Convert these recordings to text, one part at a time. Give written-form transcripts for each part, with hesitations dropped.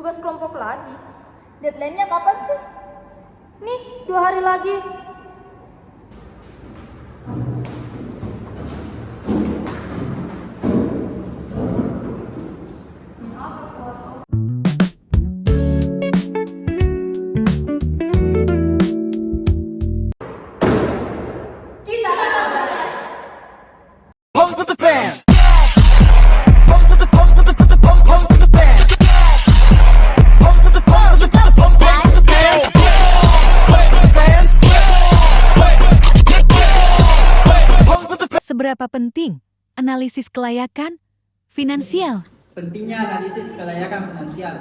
tugas kelompok lagi. Deadline-nya kapan sih? Nih, 2 hari lagi. Kita Pose with the fans. Pose with the pose with the pose with the fans. Pose with the pose with the pose with the fans. Fans. Pose with the fans. Seberapa penting analisis kelayakan finansial? Pentingnya analisis kelayakan finansial.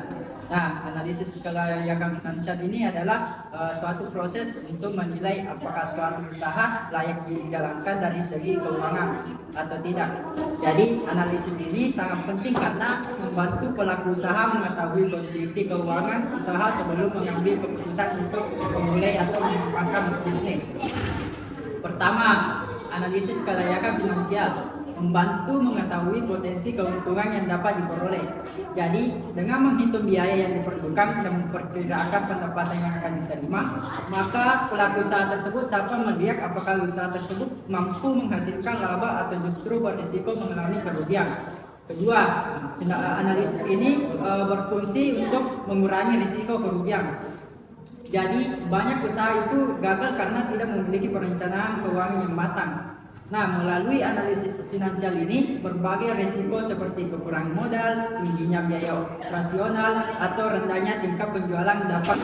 Nah, analisis kelayakan finansial ini adalah suatu proses untuk menilai apakah suatu usaha layak dijalankan dari segi keuangan atau tidak. Jadi, analisis ini sangat penting karena membantu pelaku usaha mengetahui kondisi keuangan usaha sebelum mengambil keputusan untuk memulai atau mengembangkan bisnis. Pertama, analisis kelayakan finansial membantu mengetahui potensi keuntungan yang dapat diperoleh. Jadi, dengan menghitung biaya yang diperlukan dan memperkirakan pendapatan yang akan diterima, maka pelaku usaha tersebut dapat melihat apakah usaha tersebut mampu menghasilkan laba atau justru berisiko mengalami kerugian. Kedua, analisis ini berfungsi untuk mengurangi risiko kerugian. Jadi, banyak usaha itu gagal karena tidak memiliki perencanaan keuangan yang matang. Nah, melalui analisis finansial ini, berbagai risiko seperti kekurangan modal, tingginya biaya operasional, atau rendahnya tingkat penjualan dapat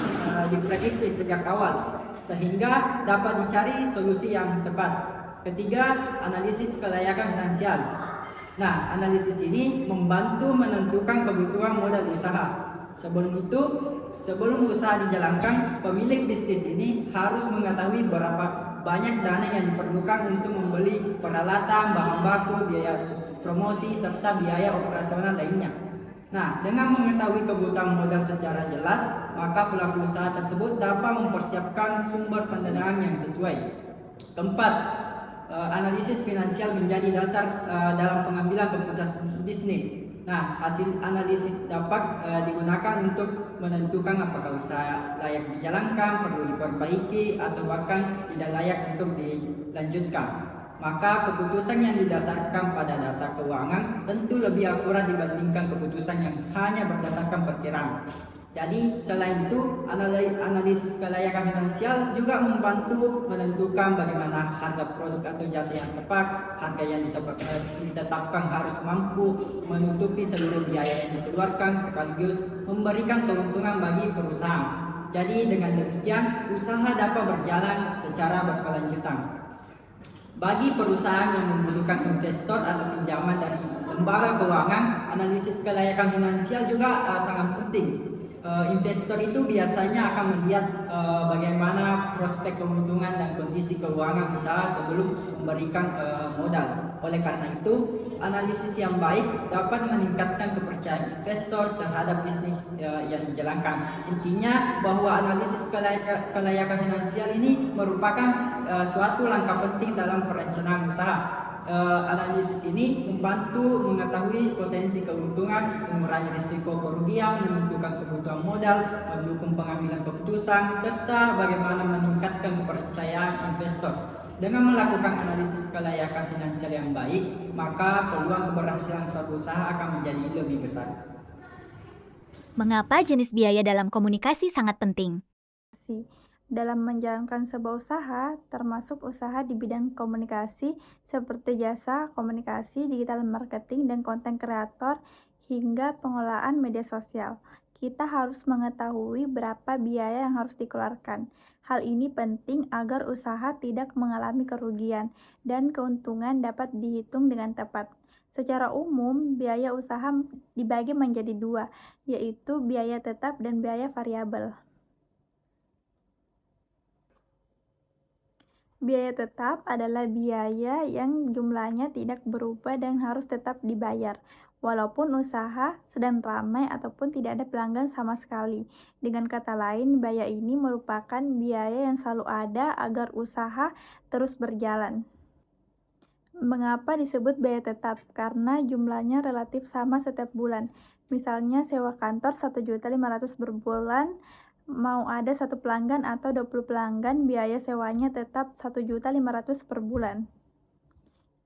diprediksi sejak awal, sehingga dapat dicari solusi yang tepat. Ketiga, analisis kelayakan finansial. Nah, analisis ini membantu menentukan kebutuhan modal usaha. Sebelum usaha dijalankan, pemilik bisnis ini harus mengetahui berapa banyak dana yang diperlukan untuk membeli peralatan, bahan baku, biaya promosi, serta biaya operasional lainnya. Nah, dengan mengetahui kebutuhan modal secara jelas, maka pelaku usaha tersebut dapat mempersiapkan sumber pendanaan yang sesuai. Keempat, analisis finansial menjadi dasar dalam pengambilan keputusan bisnis. Nah, hasil analisis dapat digunakan untuk menentukan apakah usaha layak dijalankan, perlu diperbaiki, atau bahkan tidak layak untuk dilanjutkan. Maka keputusan yang didasarkan pada data keuangan tentu lebih akurat dibandingkan keputusan yang hanya berdasarkan perkiraan. Jadi, selain itu, analisis kelayakan finansial juga membantu menentukan bagaimana harga produk atau jasa yang tepat, harga yang ditetapkan harus mampu menutupi seluruh biaya yang dikeluarkan sekaligus memberikan keuntungan bagi perusahaan. Jadi, dengan demikian, usaha dapat berjalan secara berkelanjutan. Bagi perusahaan yang membutuhkan investor atau pinjaman dari lembaga keuangan, analisis kelayakan finansial juga sangat penting. Investor itu biasanya akan melihat bagaimana prospek keuntungan dan kondisi keuangan usaha sebelum memberikan modal. Oleh karena itu, analisis yang baik dapat meningkatkan kepercayaan investor terhadap bisnis yang dijalankan. Intinya bahwa analisis kelayakan finansial ini merupakan suatu langkah penting dalam perencanaan usaha. Analisis ini membantu mengetahui potensi keuntungan, mengurangi risiko kerugian, menentukan kebutuhan modal, mendukung pengambilan keputusan, serta bagaimana meningkatkan kepercayaan investor. Dengan melakukan analisis kelayakan finansial yang baik, maka peluang keberhasilan suatu usaha akan menjadi lebih besar. Mengapa jenis biaya dalam komunikasi sangat penting? Dalam menjalankan sebuah usaha, termasuk usaha di bidang komunikasi seperti jasa, komunikasi, digital marketing, dan konten kreator, hingga pengelolaan media sosial. Kita harus mengetahui berapa biaya yang harus dikeluarkan. Hal ini penting agar usaha tidak mengalami kerugian dan keuntungan dapat dihitung dengan tepat. Secara umum, biaya usaha dibagi menjadi dua, yaitu biaya tetap dan biaya variabel. Biaya tetap adalah biaya yang jumlahnya tidak berubah dan harus tetap dibayar, walaupun usaha sedang ramai ataupun tidak ada pelanggan sama sekali. Dengan kata lain, biaya ini merupakan biaya yang selalu ada agar usaha terus berjalan. Mengapa disebut biaya tetap? Karena jumlahnya relatif sama setiap bulan. Misalnya sewa kantor 1.500.000 per bulan, mau ada 1 pelanggan atau 20 pelanggan, biaya sewanya tetap 1.500.000 per bulan.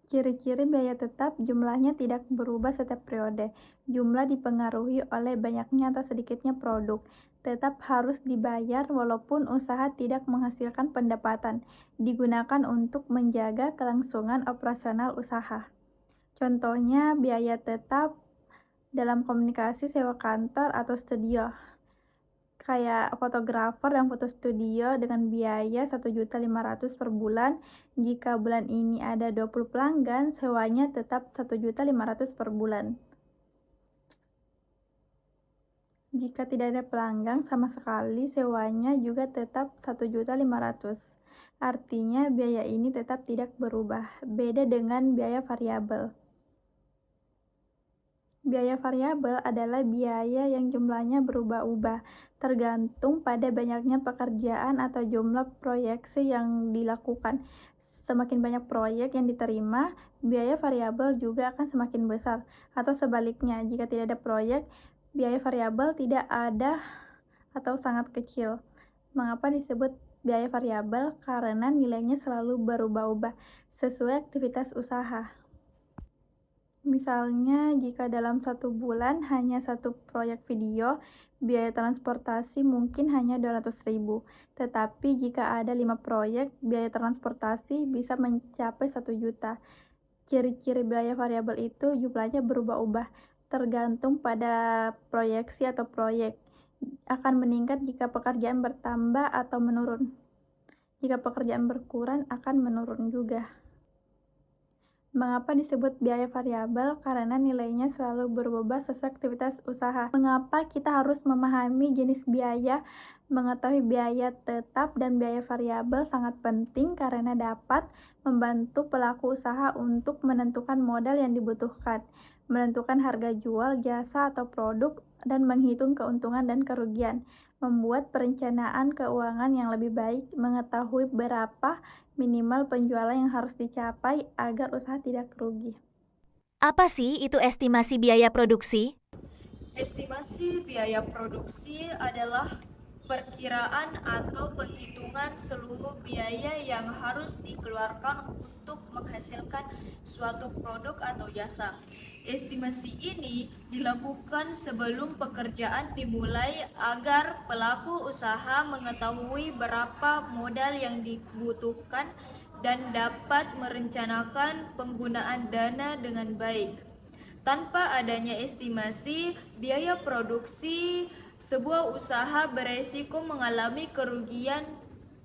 Ciri-ciri biaya tetap, jumlahnya tidak berubah setiap periode. Jumlah dipengaruhi oleh banyaknya atau sedikitnya produk. Tetap harus dibayar walaupun usaha tidak menghasilkan pendapatan. Digunakan untuk menjaga kelangsungan operasional usaha. Contohnya biaya tetap dalam komunikasi sewa kantor atau studio. Kayak fotografer dan foto studio dengan biaya 1.500.000 per bulan. Jika bulan ini ada 20 pelanggan, sewanya tetap 1.500.000 per bulan. Jika tidak ada pelanggan sama sekali, sewanya juga tetap 1.500.000. Artinya biaya ini tetap tidak berubah. Beda dengan biaya variabel. Biaya variabel adalah biaya yang jumlahnya berubah-ubah, tergantung pada banyaknya pekerjaan atau jumlah proyeksi yang dilakukan. Semakin banyak proyek yang diterima, biaya variabel juga akan semakin besar. Atau sebaliknya, jika tidak ada proyek, biaya variabel tidak ada atau sangat kecil. Mengapa disebut biaya variabel? Karena nilainya selalu berubah-ubah sesuai aktivitas usaha. Misalnya, jika dalam 1 bulan hanya 1 proyek video, biaya transportasi mungkin hanya 200.000. Tetapi jika ada 5 proyek, biaya transportasi bisa mencapai 1 juta. Ciri-ciri biaya variabel itu jumlahnya berubah-ubah, tergantung pada proyeksi atau proyek. Akan meningkat jika pekerjaan bertambah atau menurun. Jika pekerjaan berkurang, akan menurun juga. Mengapa disebut biaya variabel? Karena nilainya selalu berubah sesuai aktivitas usaha. Mengapa kita harus memahami jenis biaya? Mengetahui biaya tetap dan biaya variabel sangat penting karena dapat membantu pelaku usaha untuk menentukan modal yang dibutuhkan, menentukan harga jual, jasa atau produk, dan menghitung keuntungan dan kerugian, membuat perencanaan keuangan yang lebih baik, mengetahui berapa minimal penjualan yang harus dicapai agar usaha tidak rugi. Apa sih itu estimasi biaya produksi? Estimasi biaya produksi adalah perkiraan atau penghitungan seluruh biaya yang harus dikeluarkan untuk menghasilkan suatu produk atau jasa. Estimasi ini dilakukan sebelum pekerjaan dimulai agar pelaku usaha mengetahui berapa modal yang dibutuhkan dan dapat merencanakan penggunaan dana dengan baik. Tanpa adanya estimasi biaya produksi, sebuah usaha beresiko mengalami kerugian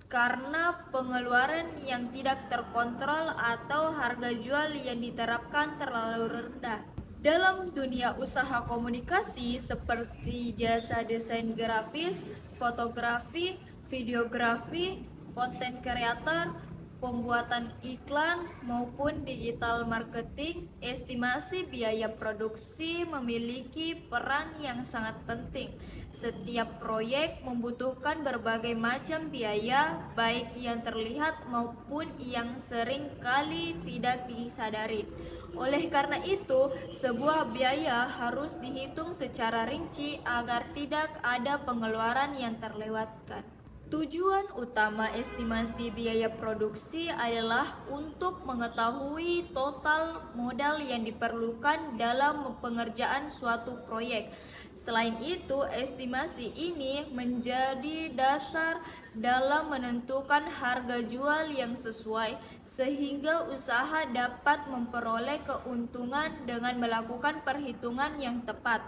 karena pengeluaran yang tidak terkontrol atau harga jual yang diterapkan terlalu rendah. Dalam dunia usaha komunikasi seperti jasa desain grafis, fotografi, videografi, konten kreator, pembuatan iklan maupun digital marketing, estimasi biaya produksi memiliki peran yang sangat penting. Setiap proyek membutuhkan berbagai macam biaya, baik yang terlihat maupun yang sering kali tidak disadari. Oleh karena itu, sebuah biaya harus dihitung secara rinci agar tidak ada pengeluaran yang terlewatkan. Tujuan utama estimasi biaya produksi adalah untuk mengetahui total modal yang diperlukan dalam pengerjaan suatu proyek. Selain itu, estimasi ini menjadi dasar dalam menentukan harga jual yang sesuai, sehingga usaha dapat memperoleh keuntungan dengan melakukan perhitungan yang tepat.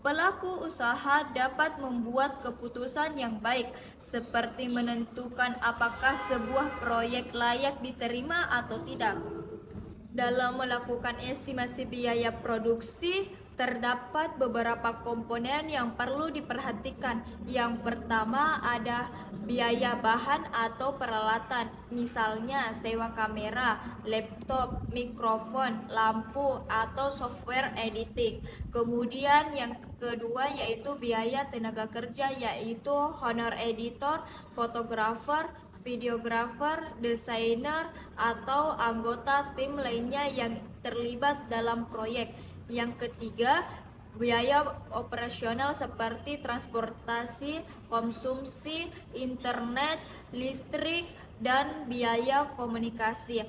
Pelaku usaha dapat membuat keputusan yang baik, seperti menentukan apakah sebuah proyek layak diterima atau tidak. Dalam melakukan estimasi biaya produksi, terdapat beberapa komponen yang perlu diperhatikan. Yang pertama ada biaya bahan atau peralatan, misalnya sewa kamera, laptop, mikrofon, lampu, atau software editing. Kemudian yang kedua yaitu biaya tenaga kerja, yaitu honor editor, fotografer, videografer, desainer, atau anggota tim lainnya yang terlibat dalam proyek. Yang ketiga, biaya operasional seperti transportasi, konsumsi, internet, listrik, dan biaya komunikasi.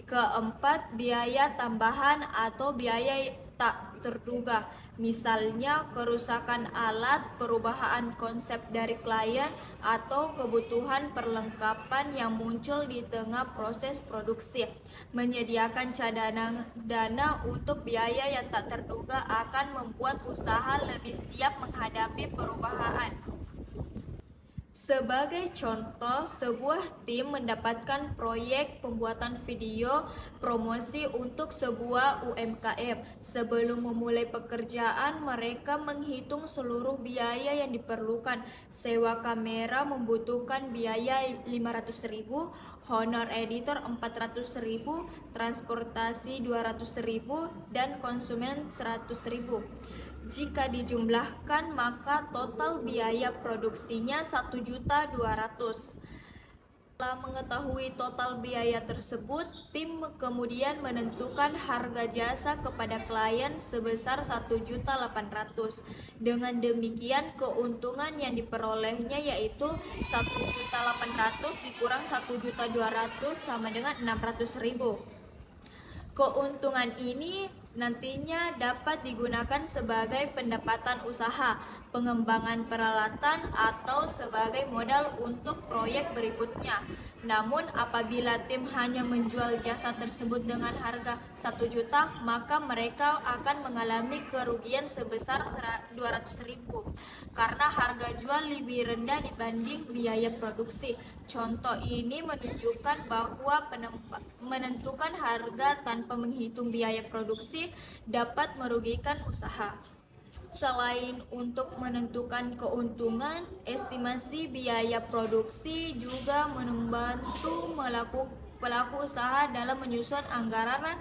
Keempat, biaya tambahan atau biaya tak terduga, misalnya kerusakan alat, perubahan konsep dari klien, atau kebutuhan perlengkapan yang muncul di tengah proses produksi. Menyediakan cadangan dana untuk biaya yang tak terduga akan membuat usaha lebih siap menghadapi perubahan. Sebagai contoh, sebuah tim mendapatkan proyek pembuatan video promosi untuk sebuah UMKM. Sebelum memulai pekerjaan, mereka menghitung seluruh biaya yang diperlukan. Sewa kamera membutuhkan biaya 500.000, honor editor 400.000, transportasi 200.000, dan konsumen 100.000. Jika dijumlahkan, maka total biaya produksinya 1.200.000. Setelah mengetahui total biaya tersebut, tim kemudian menentukan harga jasa kepada klien sebesar 1.800.000. Dengan demikian, keuntungan yang diperolehnya yaitu 1.800.000 dikurang 1.200.000 sama dengan 600.000. Keuntungan ini nantinya dapat digunakan sebagai pendapatan usaha, pengembangan peralatan, atau sebagai modal untuk proyek berikutnya. Namun apabila tim hanya menjual jasa tersebut dengan harga 1 juta, maka mereka akan mengalami kerugian sebesar 200.000 karena harga jual lebih rendah dibanding biaya produksi. Contoh ini menunjukkan bahwa menentukan harga tanpa menghitung biaya produksi dapat merugikan usaha. Selain untuk menentukan keuntungan, estimasi biaya produksi juga membantu pelaku usaha dalam menyusun anggaran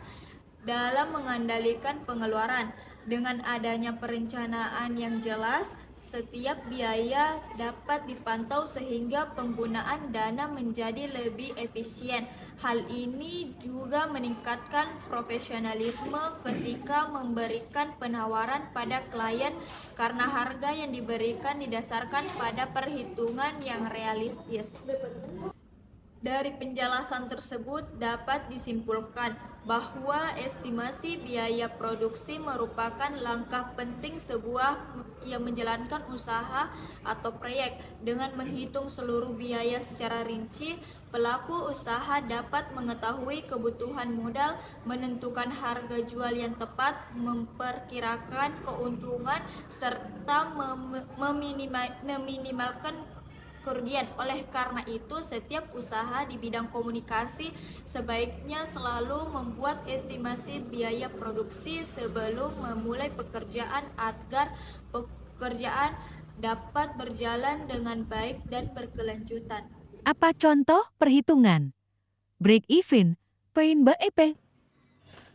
dalam mengendalikan pengeluaran. Dengan adanya perencanaan yang jelas, setiap biaya dapat dipantau sehingga penggunaan dana menjadi lebih efisien. Hal ini juga meningkatkan profesionalisme ketika memberikan penawaran pada klien karena harga yang diberikan didasarkan pada perhitungan yang realistis. Dari penjelasan tersebut dapat disimpulkan bahwa estimasi biaya produksi merupakan langkah penting sebuah yang menjalankan usaha atau proyek. Dengan menghitung seluruh biaya secara rinci, pelaku usaha dapat mengetahui kebutuhan modal, menentukan harga jual yang tepat, memperkirakan keuntungan, serta meminimalkan kerugian. Oleh karena itu, setiap usaha di bidang komunikasi sebaiknya selalu membuat estimasi biaya produksi sebelum memulai pekerjaan agar pekerjaan dapat berjalan dengan baik dan berkelanjutan. Apa contoh perhitungan? Break even, poin BEP.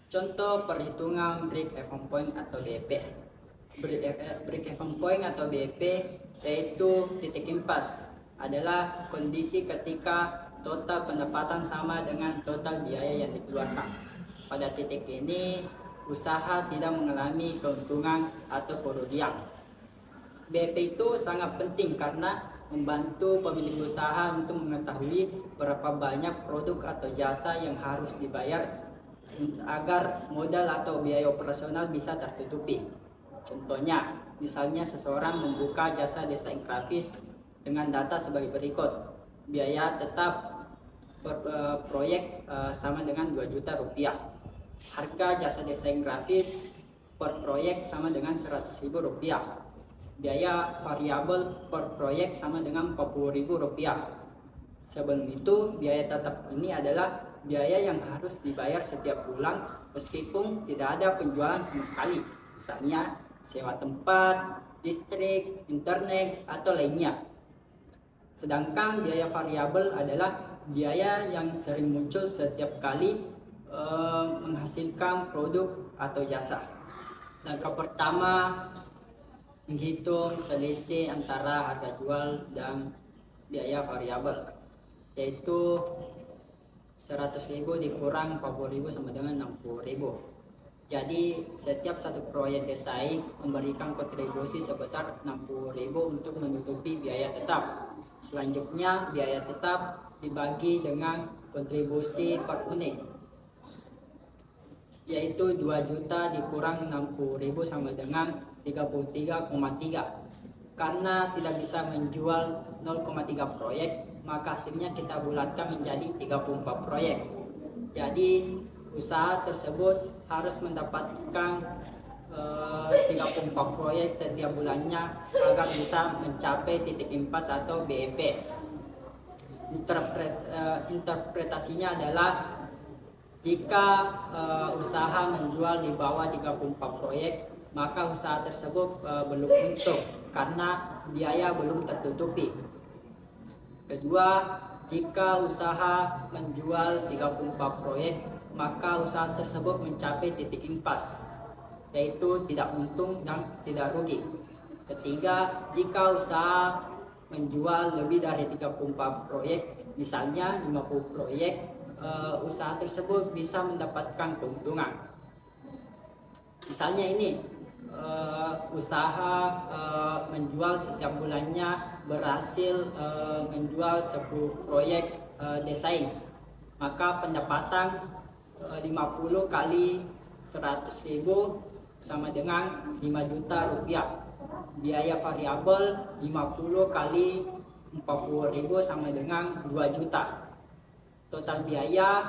Contoh perhitungan break-even point atau BEP. Break-even point atau BEP yaitu titik impas, adalah kondisi ketika total pendapatan sama dengan total biaya yang dikeluarkan. Pada titik ini, usaha tidak mengalami keuntungan atau kerugian. BEP itu sangat penting karena membantu pemilik usaha untuk mengetahui berapa banyak produk atau jasa yang harus dibayar agar modal atau biaya operasional bisa tertutupi. Contohnya, misalnya seseorang membuka jasa desain grafis dengan data sebagai berikut. Biaya tetap per proyek sama dengan 2 juta rupiah. Harga jasa desain grafis per proyek sama dengan 100.000 rupiah. Biaya variabel per proyek sama dengan 40.000 rupiah. Sebelum itu, biaya tetap ini adalah biaya yang harus dibayar setiap bulan meskipun tidak ada penjualan sama sekali. Misalnya sewa tempat, listrik, internet, atau lainnya. Sedangkan biaya variabel adalah biaya yang sering muncul setiap kali menghasilkan produk atau jasa. Langkah pertama, menghitung selisih antara harga jual dan biaya variabel, yaitu 100.000 dikurang 40.000 sama dengan 60.000. Jadi setiap satu proyek desain memberikan kontribusi sebesar 60.000 untuk menutupi biaya tetap. Selanjutnya biaya tetap dibagi dengan kontribusi per unit, yaitu 2 juta dikurang 60.000 sama dengan 33,3. Karena tidak bisa menjual 0,3 proyek, maka hasilnya kita bulatkan menjadi 34 proyek. Jadi usaha tersebut harus mendapatkan 34 proyek setiap bulannya agar bisa mencapai titik impas atau BEP. Interpretasinya adalah jika usaha menjual di bawah 34 proyek, maka usaha tersebut belum untung karena biaya belum tertutupi. Kedua, jika usaha menjual 34 proyek, maka usaha tersebut mencapai titik impas, yaitu tidak untung dan tidak rugi. Ketiga, jika usaha menjual lebih dari 34 proyek, misalnya 50 proyek, usaha tersebut bisa mendapatkan keuntungan. Misalnya ini, usaha menjual setiap bulannya berhasil menjual 10 proyek desain, maka pendapatan 50 kali 100.000 sama dengan 5 juta rupiah. Biaya variabel 50 kali 40.000 sama dengan 2 juta. Total biaya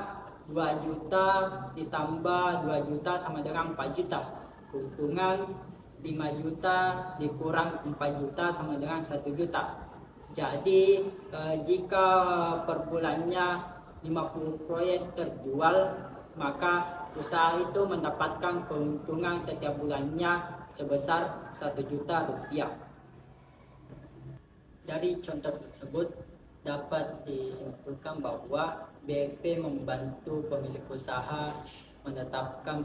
2 juta ditambah 2 juta sama dengan 4 juta. Keuntungan 5 juta dikurang 4 juta sama dengan 1 juta. Jadi jika per bulannya 50 proyek terjual, maka usaha itu mendapatkan keuntungan setiap bulannya sebesar 1 juta rupiah. Dari contoh tersebut dapat disimpulkan bahwa BEP membantu pemilik usaha menetapkan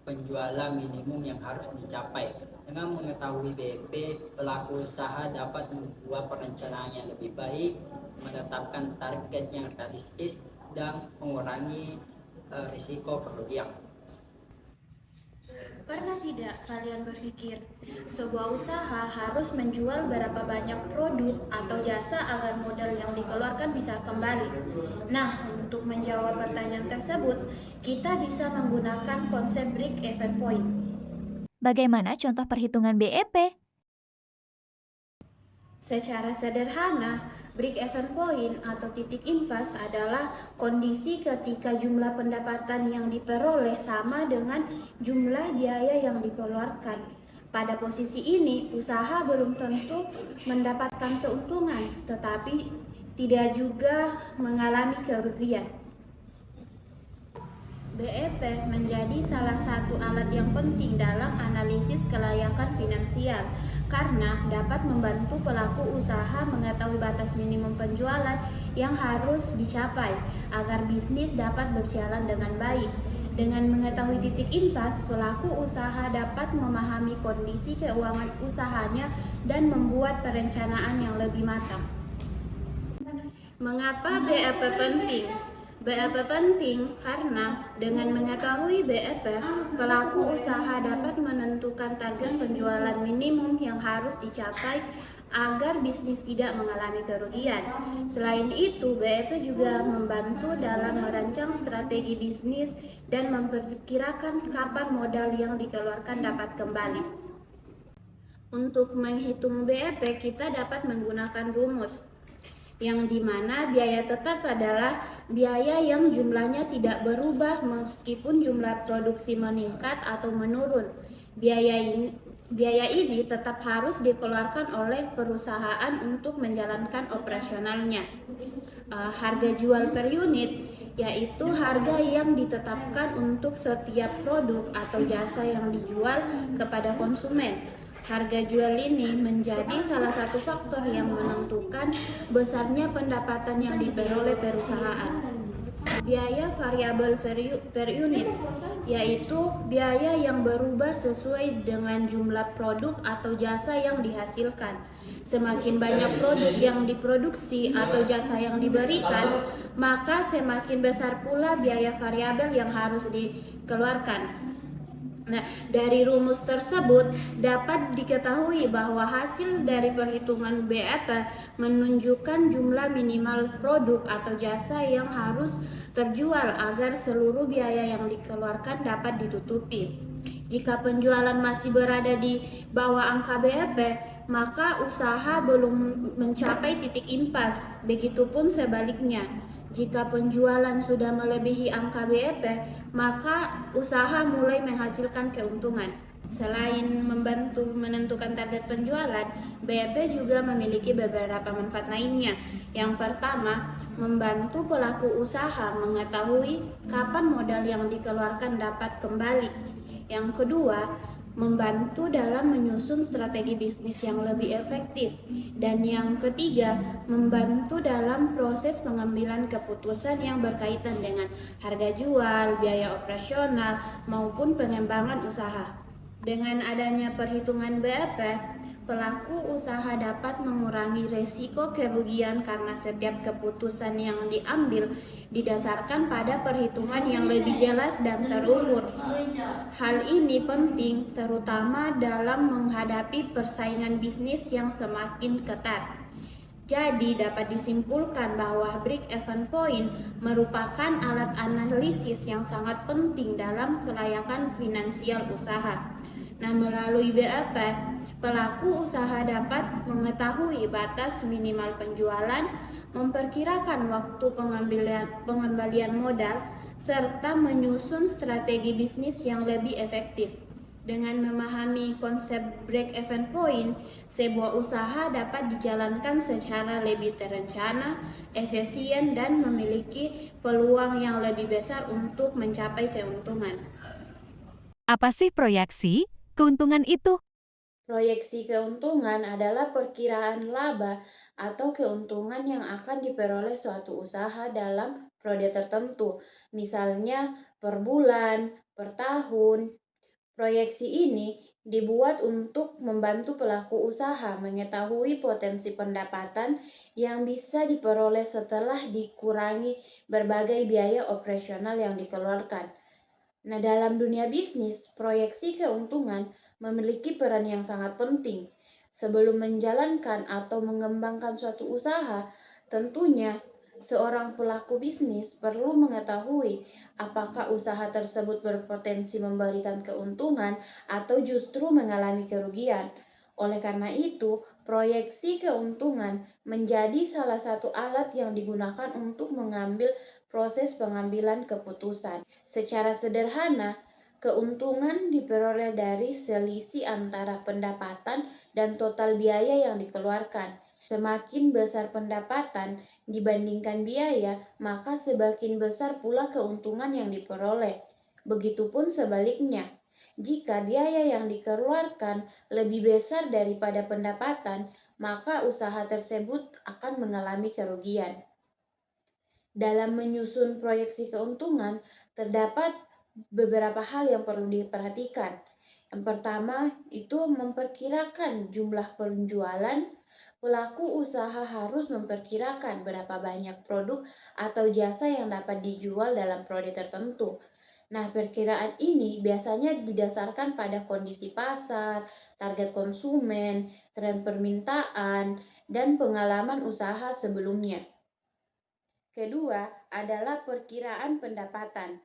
penjualan minimum yang harus dicapai. Dengan mengetahui BEP, pelaku usaha dapat membuat perencanaan yang lebih baik, menetapkan target yang realistis, dan mengurangi risiko kerugian. Pernah tidak kalian berpikir, sebuah usaha harus menjual berapa banyak produk atau jasa agar modal yang dikeluarkan bisa kembali? Nah, untuk menjawab pertanyaan tersebut, kita bisa menggunakan konsep break-even point. Bagaimana contoh perhitungan BEP? Secara sederhana, break-even point atau titik impas adalah kondisi ketika jumlah pendapatan yang diperoleh sama dengan jumlah biaya yang dikeluarkan. Pada posisi ini, usaha belum tentu mendapatkan keuntungan, tetapi tidak juga mengalami kerugian. BEP menjadi salah satu alat yang penting dalam analisis kelayakan finansial karena dapat membantu pelaku usaha mengetahui batas minimum penjualan yang harus dicapai agar bisnis dapat berjalan dengan baik. Dengan mengetahui titik impas, pelaku usaha dapat memahami kondisi keuangan usahanya dan membuat perencanaan yang lebih matang. Mengapa BEP penting? BEP penting karena dengan mengetahui BEP, pelaku usaha dapat menentukan target penjualan minimum yang harus dicapai agar bisnis tidak mengalami kerugian. Selain itu, BEP juga membantu dalam merancang strategi bisnis dan memperkirakan kapan modal yang dikeluarkan dapat kembali. Untuk menghitung BEP, kita dapat menggunakan rumus yang dimana biaya tetap adalah biaya yang jumlahnya tidak berubah meskipun jumlah produksi meningkat atau menurun. Biaya ini tetap harus dikeluarkan oleh perusahaan untuk menjalankan operasionalnya. Harga jual per unit yaitu harga yang ditetapkan untuk setiap produk atau jasa yang dijual kepada konsumen. Harga jual ini menjadi salah satu faktor yang menentukan besarnya pendapatan yang diperoleh perusahaan. Biaya variabel per unit yaitu biaya yang berubah sesuai dengan jumlah produk atau jasa yang dihasilkan. Semakin banyak produk yang diproduksi atau jasa yang diberikan, maka semakin besar pula biaya variabel yang harus dikeluarkan. Nah, dari rumus tersebut dapat diketahui bahwa hasil dari perhitungan BEP menunjukkan jumlah minimal produk atau jasa yang harus terjual agar seluruh biaya yang dikeluarkan dapat ditutupi. Jika penjualan masih berada di bawah angka BEP, maka usaha belum mencapai titik impas. Begitupun sebaliknya. Jika penjualan sudah melebihi angka BEP, maka usaha mulai menghasilkan keuntungan. Selain membantu menentukan target penjualan, BEP juga memiliki beberapa manfaat lainnya. Yang pertama, membantu pelaku usaha mengetahui kapan modal yang dikeluarkan dapat kembali. Yang kedua, membantu dalam menyusun strategi bisnis yang lebih efektif. Dan yang ketiga, membantu dalam proses pengambilan keputusan yang berkaitan dengan harga jual, biaya operasional, maupun pengembangan usaha. Dengan adanya perhitungan BEP, pelaku usaha dapat mengurangi resiko kerugian karena setiap keputusan yang diambil didasarkan pada perhitungan yang lebih jelas dan terukur. Hal ini penting terutama dalam menghadapi persaingan bisnis yang semakin ketat. Jadi dapat disimpulkan bahwa break-even point merupakan alat analisis yang sangat penting dalam kelayakan finansial usaha. Nah, melalui BEP, pelaku usaha dapat mengetahui batas minimal penjualan, memperkirakan waktu pengembalian modal, serta menyusun strategi bisnis yang lebih efektif. Dengan memahami konsep break-even point, sebuah usaha dapat dijalankan secara lebih terencana, efisien, dan memiliki peluang yang lebih besar untuk mencapai keuntungan. Apa sih proyeksi keuntungan itu? Proyeksi keuntungan adalah perkiraan laba atau keuntungan yang akan diperoleh suatu usaha dalam periode tertentu, misalnya per bulan, per tahun. Proyeksi ini dibuat untuk membantu pelaku usaha mengetahui potensi pendapatan yang bisa diperoleh setelah dikurangi berbagai biaya operasional yang dikeluarkan. Nah, dalam dunia bisnis, proyeksi keuntungan memiliki peran yang sangat penting. Sebelum menjalankan atau mengembangkan suatu usaha, tentunya seorang pelaku bisnis perlu mengetahui apakah usaha tersebut berpotensi memberikan keuntungan atau justru mengalami kerugian. Oleh karena itu, proyeksi keuntungan menjadi salah satu alat yang digunakan untuk mengambil proses pengambilan keputusan. Secara sederhana, keuntungan diperoleh dari selisih antara pendapatan dan total biaya yang dikeluarkan. Semakin besar pendapatan dibandingkan biaya, maka semakin besar pula keuntungan yang diperoleh. Begitupun sebaliknya, jika biaya yang dikeluarkan lebih besar daripada pendapatan, maka usaha tersebut akan mengalami kerugian. Dalam menyusun proyeksi keuntungan, terdapat beberapa hal yang perlu diperhatikan. Yang pertama, itu memperkirakan jumlah penjualan. Pelaku usaha harus memperkirakan berapa banyak produk atau jasa yang dapat dijual dalam periode tertentu. Nah, perkiraan ini biasanya didasarkan pada kondisi pasar, target konsumen, tren permintaan, dan pengalaman usaha sebelumnya. Kedua adalah perkiraan pendapatan.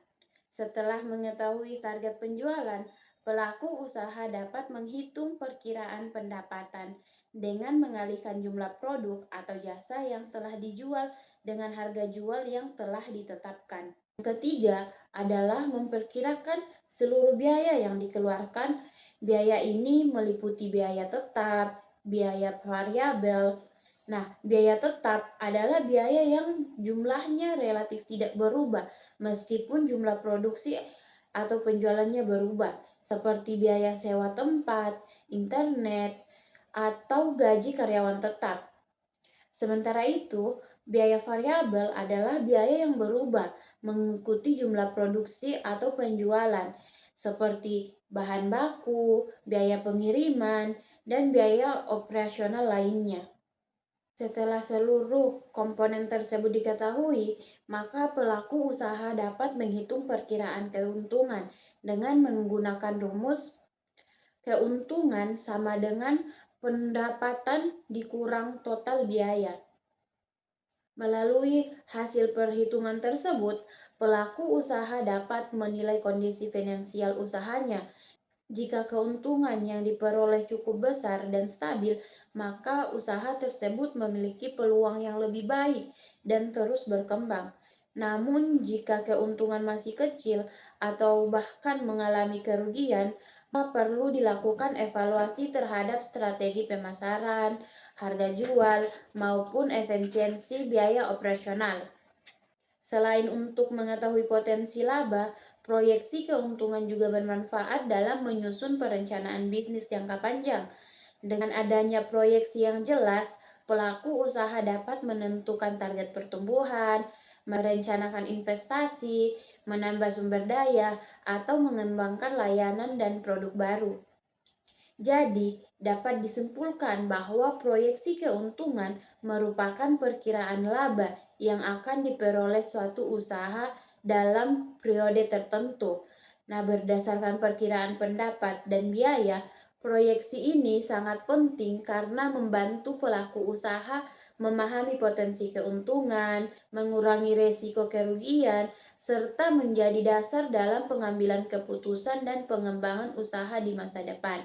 Setelah mengetahui target penjualan, pelaku usaha dapat menghitung perkiraan pendapatan dengan mengalihkan jumlah produk atau jasa yang telah dijual dengan harga jual yang telah ditetapkan. Yang ketiga adalah memperkirakan seluruh biaya yang dikeluarkan. Biaya ini meliputi biaya tetap, biaya variabel. Nah, biaya tetap adalah biaya yang jumlahnya relatif tidak berubah meskipun jumlah produksi atau penjualannya berubah, seperti biaya sewa tempat, internet, atau gaji karyawan tetap. Sementara itu, biaya variabel adalah biaya yang berubah mengikuti jumlah produksi atau penjualan, seperti bahan baku, biaya pengiriman, dan biaya operasional lainnya. Setelah seluruh komponen tersebut diketahui, maka pelaku usaha dapat menghitung perkiraan keuntungan dengan menggunakan rumus keuntungan sama dengan pendapatan dikurang total biaya. Melalui hasil perhitungan tersebut, pelaku usaha dapat menilai kondisi finansial usahanya. Jika keuntungan yang diperoleh cukup besar dan stabil, maka usaha tersebut memiliki peluang yang lebih baik dan terus berkembang. Namun, jika keuntungan masih kecil atau bahkan mengalami kerugian, maka perlu dilakukan evaluasi terhadap strategi pemasaran, harga jual, maupun efisiensi biaya operasional. Selain untuk mengetahui potensi laba, proyeksi keuntungan juga bermanfaat dalam menyusun perencanaan bisnis jangka panjang. Dengan adanya proyeksi yang jelas, pelaku usaha dapat menentukan target pertumbuhan, merencanakan investasi, menambah sumber daya, atau mengembangkan layanan dan produk baru. Jadi, dapat disimpulkan bahwa proyeksi keuntungan merupakan perkiraan laba yang akan diperoleh suatu usaha dalam periode tertentu. Nah, berdasarkan perkiraan pendapat dan biaya, proyeksi ini sangat penting karena membantu pelaku usaha memahami potensi keuntungan, mengurangi resiko kerugian, serta menjadi dasar dalam pengambilan keputusan dan pengembangan usaha di masa depan.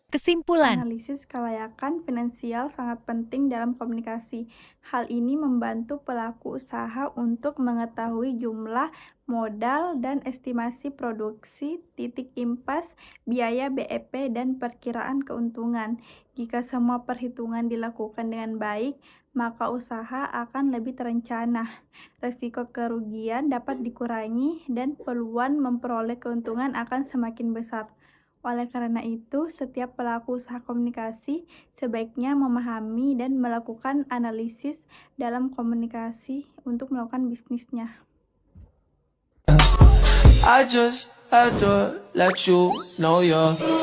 Kesimpulan, Analisis kelayakan finansial sangat penting dalam komunikasi. Hal ini membantu pelaku usaha untuk mengetahui jumlah modal dan estimasi produksi, titik impas, biaya BEP, dan perkiraan keuntungan. Jika semua perhitungan dilakukan dengan baik, maka usaha akan lebih terencana. Risiko kerugian dapat dikurangi dan peluang memperoleh keuntungan akan semakin besar. Oleh karena itu, setiap pelaku usaha komunikasi sebaiknya memahami dan melakukan analisis dalam komunikasi untuk melakukan bisnisnya. I just had to let you know you're